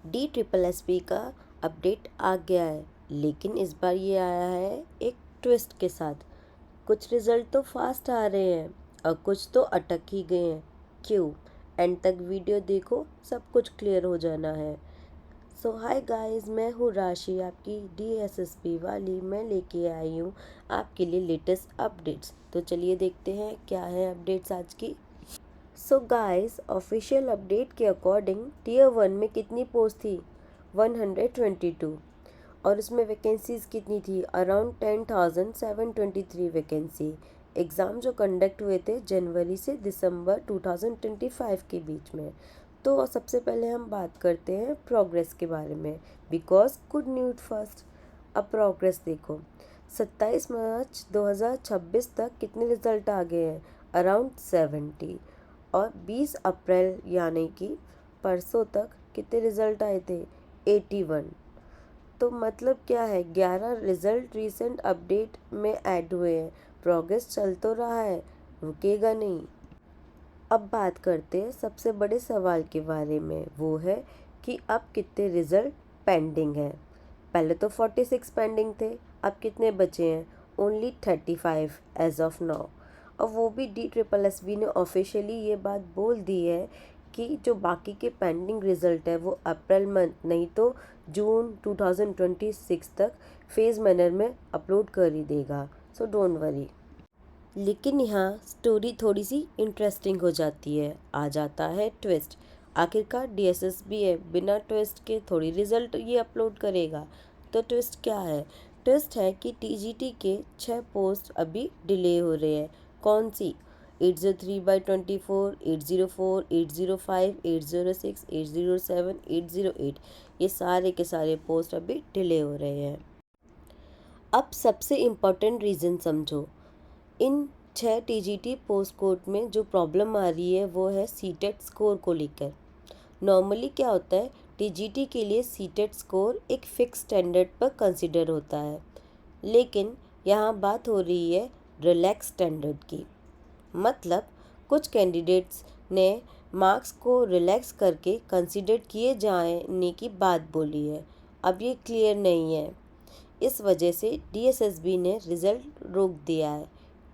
D triple S P का update आ गया है, लेकिन इस बार ये आया है एक ट्विस्ट के साथ। कुछ रिज़ल्ट तो फास्ट आ रहे हैं और कुछ तो अटक ही गए हैं। क्यों? एंड तक वीडियो देखो, सब कुछ क्लियर हो जाना है। सो हाय गाइस, मैं हूँ राशि, आपकी DSSP वाली। मैं लेके आई हूँ आपके लिए लेटेस्ट अपडेट्स। तो चलिए देखते हैं क्या है अपडेट्स आज की। सो गाइस, ऑफिशियल अपडेट के अकॉर्डिंग टीयर 1 में कितनी पोस्ट थी? 122। और उसमें वैकेंसीज़ कितनी थी? Around 10,723 vacancy. एग्ज़ाम जो कंडक्ट हुए थे जनवरी से दिसंबर 2025 के बीच में। तो सबसे पहले हम बात करते हैं प्रोग्रेस के बारे में, बिकॉज गुड न्यूज़ फर्स्ट। अब प्रोग्रेस देखो, 27 मार्च 2026 तक कितने रिज़ल्ट आ गए हैं? अराउंड 70। और 20 अप्रैल यानी कि परसों तक कितने रिज़ल्ट आए थे? 81। तो मतलब क्या है, 11 रिज़ल्ट रीसेंट अपडेट में ऐड हुए हैं। प्रोग्रेस चल तो रहा है, रुकेगा नहीं। अब बात करते हैं सबसे बड़े सवाल के बारे में, वो है कि अब कितने रिज़ल्ट पेंडिंग हैं। पहले तो 46 पेंडिंग थे, अब कितने बचे हैं? Only 35 as of now. और वो भी DSSB ने ऑफिशियली ये बात बोल दी है कि जो बाकी के पेंडिंग रिज़ल्ट है वो अप्रैल मंथ नहीं तो जून 2026 तक फेज़ मैनर में अपलोड कर ही देगा। So don't worry. लेकिन यहाँ स्टोरी थोड़ी सी इंटरेस्टिंग हो जाती है, आ जाता है ट्विस्ट। आखिरकार DSSB है, बिना ट्विस्ट के थोड़ी रिज़ल्ट ये अपलोड करेगा। तो ट्विस्ट क्या है? ट्विस्ट है कि TGT के 6 पोस्ट अभी डिले हो रहे हैं। कौन सी? 803/24, 804, 805, 806, 807, 808। ये सारे के सारे पोस्ट अभी डिले हो रहे हैं। अब सबसे इम्पोर्टेंट रीज़न समझो। इन 6 TGT पोस्ट कोड में जो प्रॉब्लम आ रही है वो है सीटेट स्कोर को लेकर। नॉर्मली क्या होता है, TGT के लिए सीटेट स्कोर एक फिक्स स्टैंडर्ड पर कंसिडर होता है, लेकिन यहाँ बात हो रही है रिलैक्स स्टैंडर्ड की। मतलब कुछ कैंडिडेट्स ने मार्क्स को रिलैक्स करके कंसिडर किए जाने की बात बोली है। अब ये क्लियर नहीं है, इस वजह से DSSB ने रिज़ल्ट रोक दिया है,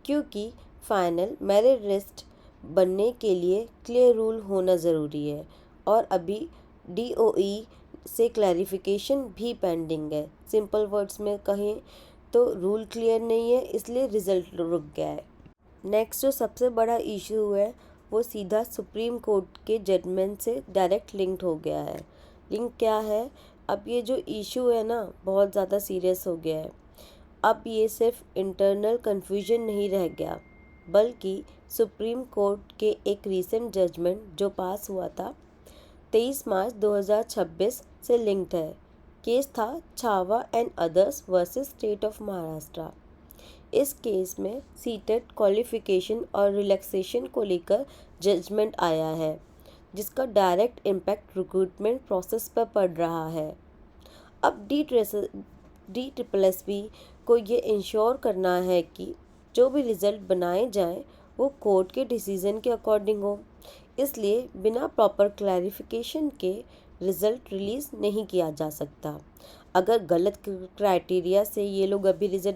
क्योंकि फाइनल मेरिट लिस्ट बनने के लिए क्लियर रूल होना ज़रूरी है। और अभी DOE से क्लैरिफिकेशन भी पेंडिंग है। सिंपल वर्ड्स में कहें तो रूल क्लियर नहीं है, इसलिए रिज़ल्ट रुक गया है। नेक्स्ट जो सबसे बड़ा इशू है वो सीधा सुप्रीम कोर्ट के जजमेंट से डायरेक्ट लिंक्ड हो गया है। लिंक क्या है? अब ये जो इशू है ना, बहुत ज़्यादा सीरियस हो गया है। अब ये सिर्फ इंटरनल कन्फ्यूजन नहीं रह गया, बल्कि सुप्रीम कोर्ट के एक रीसेंट जजमेंट जो पास हुआ था 23 मार्च 2026 से लिंक्ड है। केस था Chhava and others versus state of Maharashtra. इस केस में सीटेट क्वालिफिकेशन और रिलैक्सेशन को लेकर जजमेंट आया है, जिसका डायरेक्ट इम्पैक्ट रिक्रूटमेंट प्रोसेस पर पड़ रहा है। अब DSSB को ये इंश्योर करना है कि जो भी रिज़ल्ट बनाए जाएं वो कोर्ट के डिसीज़न के अकॉर्डिंग हो, इसलिए बिना प्रॉपर क्लैरिफिकेशन के रिज़ल्ट रिलीज़ नहीं किया जा सकता। अगर गलत क्राइटेरिया से ये लोग अभी रिज़ल्ट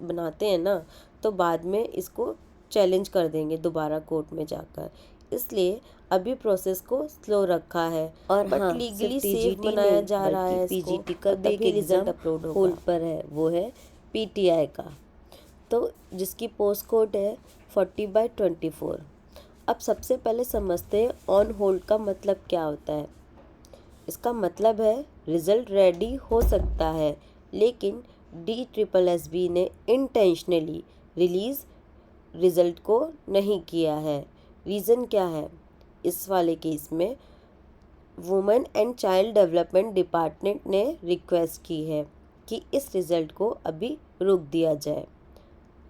बनाते हैं ना, तो बाद में इसको चैलेंज कर देंगे दोबारा कोर्ट में जाकर। इसलिए अभी प्रोसेस को स्लो रखा है, और बट लीगली सेफ बनाया जा रहा है इसको, और तभी रिज़ल्ट अपलोड होगा। होल्ड पर है, वो है PTI का, तो जिसकी पोस्ट कोड है 40/24। अब सबसे पहले समझते हैं ऑन होल्ड का मतलब क्या होता है। इसका मतलब है रिज़ल्ट रेडी हो सकता है, लेकिन DSSB ने इंटेंशनली रिलीज़ रिज़ल्ट को नहीं किया है। रीज़न क्या है? इस वाले केस में women and child development department ने रिक्वेस्ट की है कि इस रिज़ल्ट को अभी रोक दिया जाए।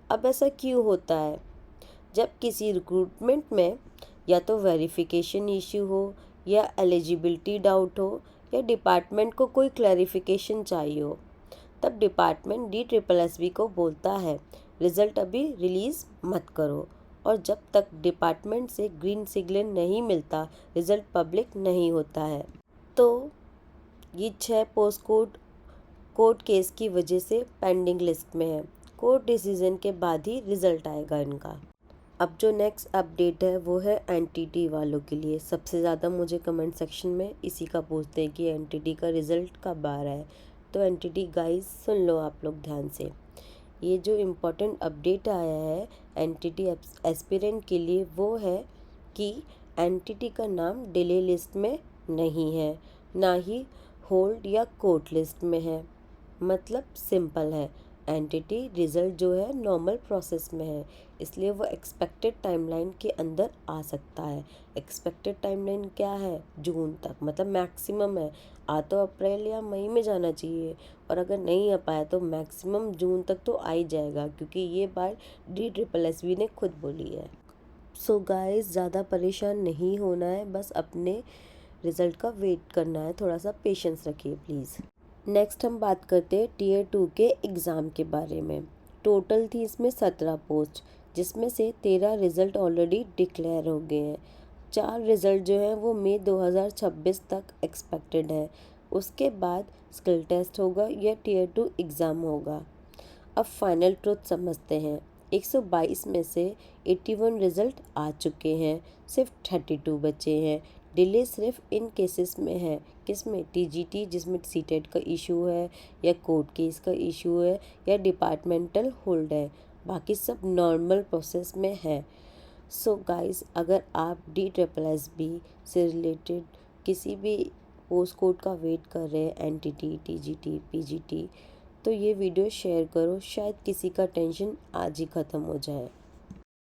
अब ऐसा क्यों होता है? जब किसी रिक्रूटमेंट में या तो वेरिफिकेशन इश्यू हो, या एलिजिबिलिटी डाउट हो, या डिपार्टमेंट को कोई क्लैरिफिकेशन चाहिए हो, तब डिपार्टमेंट DSSB को बोलता है रिज़ल्ट अभी रिलीज़ मत करो। और जब तक डिपार्टमेंट से ग्रीन सिग्नल नहीं मिलता, रिज़ल्ट पब्लिक नहीं होता है। तो ये 6 पोस्ट कोर्ट केस की वजह से पेंडिंग लिस्ट में है। कोर्ट डिसीजन के बाद ही रिज़ल्ट आएगा इनका। अब जो नेक्स्ट अपडेट है वो है एनटीटी वालों के लिए। सबसे ज़्यादा मुझे कमेंट सेक्शन में इसी का पूछते हैं कि एनटीटी का रिज़ल्ट कब आ रहा है। तो एनटीटी गाइस सुन लो आप लोग ध्यान से। ये जो इम्पोर्टेंट अपडेट आया है एनटीटी एस्पिरेंट के लिए वो है कि एनटीटी का नाम डिले लिस्ट में नहीं है, ना ही होल्ड या कोर्ट लिस्ट में है। मतलब सिंपल है, एंटिटी रिज़ल्ट जो है नॉर्मल प्रोसेस में है, इसलिए वो एक्सपेक्टेड टाइमलाइन के अंदर आ सकता है। एक्सपेक्टेड टाइमलाइन क्या है? जून तक, मतलब मैक्सिमम है। आ तो अप्रैल या मई में जाना चाहिए, और अगर नहीं आ पाया तो मैक्सिमम जून तक तो आ ही जाएगा, क्योंकि ये बात DSSB ने खुद बोली है। सो गाइस ज़्यादा परेशान नहीं होना है, बस अपने रिज़ल्ट का वेट करना है। थोड़ा सा पेशेंस रखिए प्लीज़। नेक्स्ट हम बात करते हैं Tier 2 के एग्ज़ाम के बारे में। टोटल थी इसमें 17 पोस्ट, जिसमें से 13 रिज़ल्ट ऑलरेडी डिक्लेयर हो गए हैं। 4 रिज़ल्ट जो हैं वो मई 2026 तक एक्सपेक्टेड है। उसके बाद स्किल टेस्ट होगा या Tier 2 एग्ज़ाम होगा। अब फाइनल ट्रुथ समझते हैं। 122 में से 81 रिज़ल्ट आ चुके हैं, सिर्फ 32 बचे हैं। डिले सिर्फ इन केसेस में है, किसमें? टीजीटी, जिसमें सीटेट का इशू है, या कोर्ट केस का इशू है, या डिपार्टमेंटल होल्ड है। बाकी सब नॉर्मल प्रोसेस में है। सो गाइस, अगर आप DSSB से रिलेटेड किसी भी पोस्ट कोड का वेट कर रहे हैं, एनटीटी, टीजीटी, पीजीटी, तो ये वीडियो शेयर करो, शायद किसी का टेंशन आज ही ख़त्म हो जाए।